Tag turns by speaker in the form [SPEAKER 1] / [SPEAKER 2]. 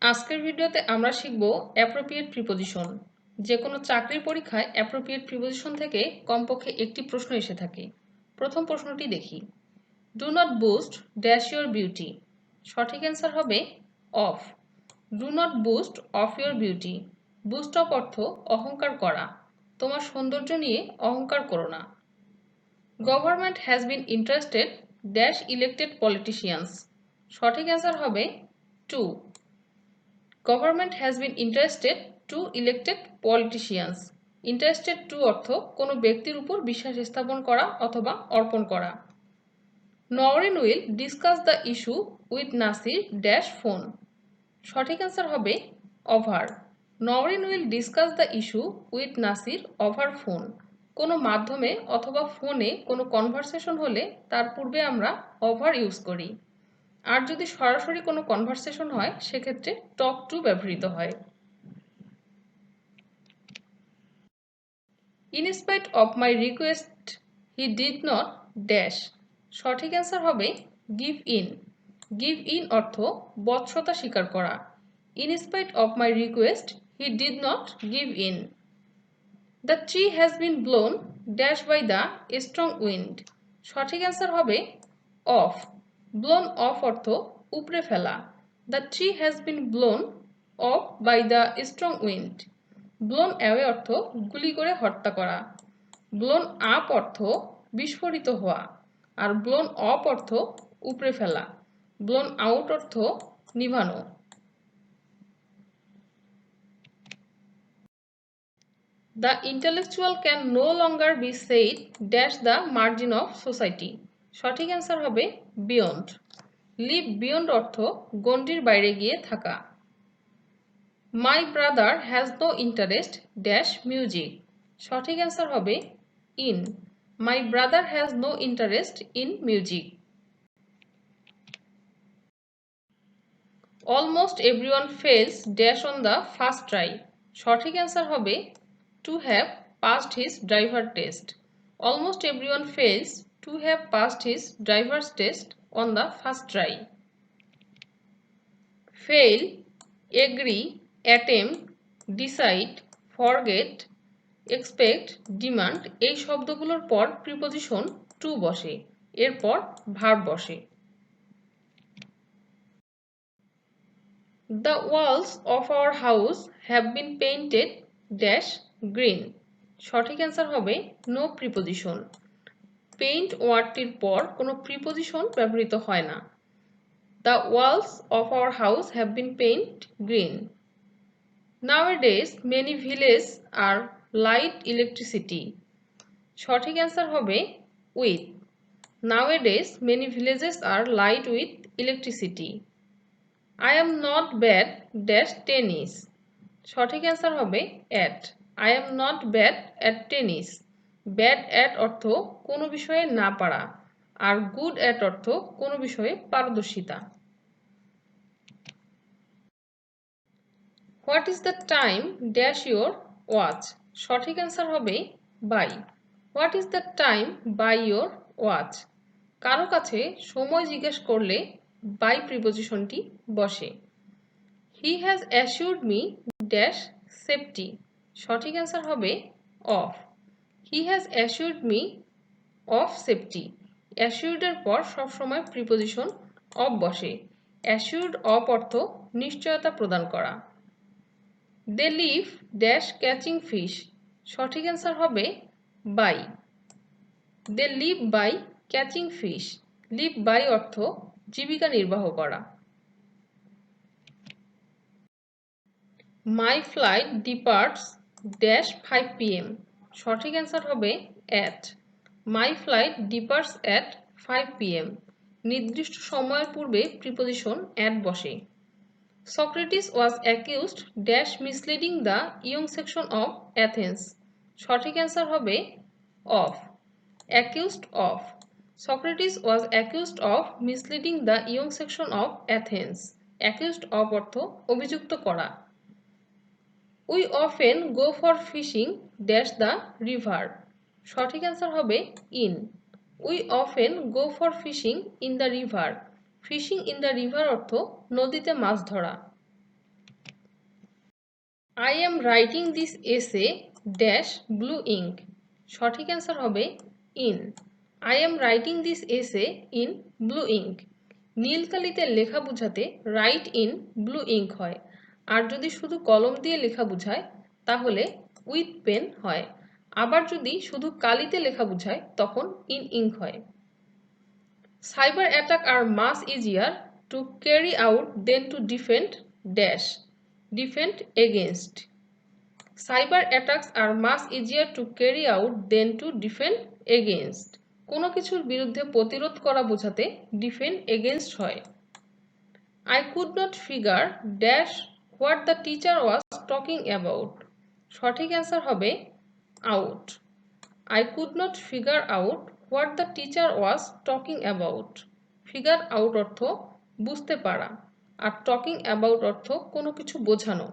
[SPEAKER 1] আজকের ভিডিওতে আমরা শিখব অ্যাপ্রোপ্রিয়েট প্রিপোজিশন। যে কোনো চাকরির পরীক্ষায় অ্যাপ্রোপ্রিয়েট প্রিপোজিশন থেকে কমপক্ষে একটি প্রশ্ন এসে থাকে। প্রথম প্রশ্নটি দেখি। Do not boast dash your beauty. সঠিক অ্যান্সার হবে of. Do not boast of your beauty. Boast of অর্থ অহংকার করা। তোমার সৌন্দর্য নিয়ে অহংকার করো না। Government has been interested dash elected politicians. সঠিক অ্যান্সার হবে to. Government has been interested to elected politicians. Interested to অর্থ কোনো ব্যক্তির উপর বিশ্বাস স্থাপন করা অথবা অর্পণ করা। Nowrin will discuss the issue with Nasir dash phone. সঠিক অ্যান্সার হবে over. Nowrin will discuss the issue with Nasir over phone. কোনো মাধ্যমে অথবা ফোনে কোনো কনভারসেশন হলে তার পূর্বে আমরা ওভার ইউজ করি। আর যদি সরাসরি কোনো কনভারসেশন হয় সেক্ষেত্রে টক টু ব্যবহৃত হয়। In spite of my request he did not dash. সঠিক অ্যান্সার হবে গিভ ইন। গিভ ইন অর্থ বৎসতা স্বীকার করা। In spite of my request he did not give in. The tree has been blown dash by the strong wind. সঠিক answer হবে off. Blown off অর্থ উপড়ে ফেলা। The tree has been blown off by the strong wind. Blown away অর্থ গুলি করে হত্যা করা। ব্লোন আপ অর্থ বিস্ফোরিত হওয়া। আর ব্লোন অফ অর্থ উপড়ে ফেলা। ব্লোন আউট অর্থ নিভানো। The intellectual can no longer be said dash the margin of society. সঠিক অ্যান্সার হবে বিয়ন্ড। লিভ বিয়ন্ড অর্থ গণ্ডির বাইরে গিয়ে থাকা। My brother has no interest dash music. সঠিক অ্যান্সার হবে in. My brother has no interest in music. Almost everyone fails dash on the first try. সঠিক অ্যান্সার হবে to have passed his driver test. Almost everyone fails to have passed his driver's test on the first try. Fail, agree, attempt, decide, forget, expect, demand এই শব্দগুলোর পর preposition two বসে, এরপর verb বসে। The walls of our house have been painted dash green. সঠিক answer হবে no preposition. Paint ওয়ার্ডটির পর কোনো preposition ব্যবহৃত হয় না। The walls of our house have been painted green. Nowadays many villages are light electricity. সঠিক answer হবে with. Nowadays many villages are light with electricity. I am not bad dash tennis. সঠিক answer হবে at. I am not bad at tennis. Bad at অর্থ কোনো বিষয়ে না পারা, আর good at অর্থ কোনো বিষয়ে পারদর্শিতা। What is the time dash your watch. সঠিক অ্যান্সার হবে by. What is the time by your watch. কারো কাছে সময় জিজ্ঞেস করলে বাই প্রিপোজিশনটি বসে। He has assured me dash safety. সঠিক অ্যান্সার হবে of. He has assured me of safety. অ্যাসিউর্ডের পর সবসময় প্রিপোজিশন অফ বসে। অ্যাসিউর্ড অফ অর্থ নিশ্চয়তা প্রদান করা। They live dash catching fish. সঠিক অ্যান্সার হবে by. They live by catching fish. Live by অর্থ জীবিকা নির্বাহ করা। My flight departs dash 5 PM. সঠিক অ্যান্সার হবে at. My flight departs at 5 PM. নির্দিষ্ট সময়ের পূর্বে প্রিপোজিশন অ্যাট বসে। Socrates was accused dash misleading the young section of Athens. সঠিক অ্যান্সার হবে of. Accused of. Socrates was accused of misleading the young section of Athens. Accused of অর্থ অভিযুক্ত করা। We often go for fishing dash the river. সঠিক answer হবে in. We often go for fishing in the river. Fishing in the river অর্থ নদীতে মাছ ধরা। I am writing this essay dash blue ink. সঠিক answer হবে in. I am writing this essay in blue ink. নীল কালিতে লেখা বোঝাতে write in blue ink হয়। আর যদি শুধু কলম দিয়ে লেখা বোঝায় তাহলে with pen হয়। আবার যদি শুধু কালিতে লেখা বোঝায় তখন in ink হয়। Cyber attack are much easier to carry out than to defend dash. Defend against. Cyber attacks are much easier to carry out than to defend against. কোনো কিছুর বিরুদ্ধে প্রতিরোধ করা বোঝাতে defend against হয়। I could not figure dash what the teacher was talking about. সঠিক answer হবে out. I could not figure out what the teacher was talking about. Figure out অর্থ বুঝতে পারা আর talking about অর্থ কোনো কিছু বোঝানো।